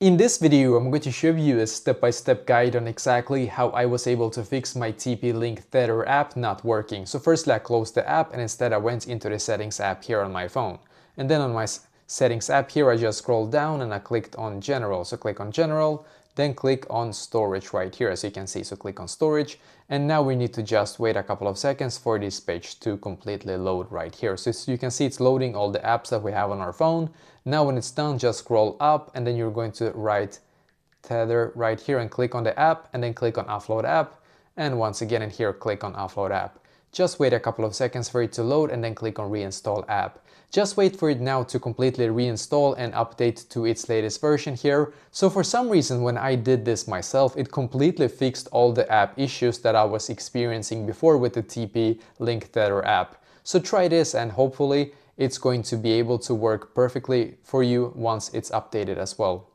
In this video, I'm going to show you a step-by-step guide on exactly how I was able to fix my TP-Link Tether app not working. So firstly, I closed the app and instead I went into the settings app here on my phone. And then on my settings app here, I just scrolled down and I clicked on general. So click on general, then click on storage right here, as you can see. So click on storage. And now we need to just wait a couple of seconds for this page to completely load right here. So you can see it's loading all the apps that we have on our phone. Now when it's done, just scroll up and then you're going to write Tether right here and click on the app and then click on offload app. And once again in here, click on offload app. Just wait a couple of seconds for it to load and then click on reinstall app. Just wait for it now to completely reinstall and update to its latest version here. So for some reason when I did this myself, it completely fixed all the app issues that I was experiencing before with the TP-Link Tether app. So try this and hopefully it's going to be able to work perfectly for you once it's updated as well.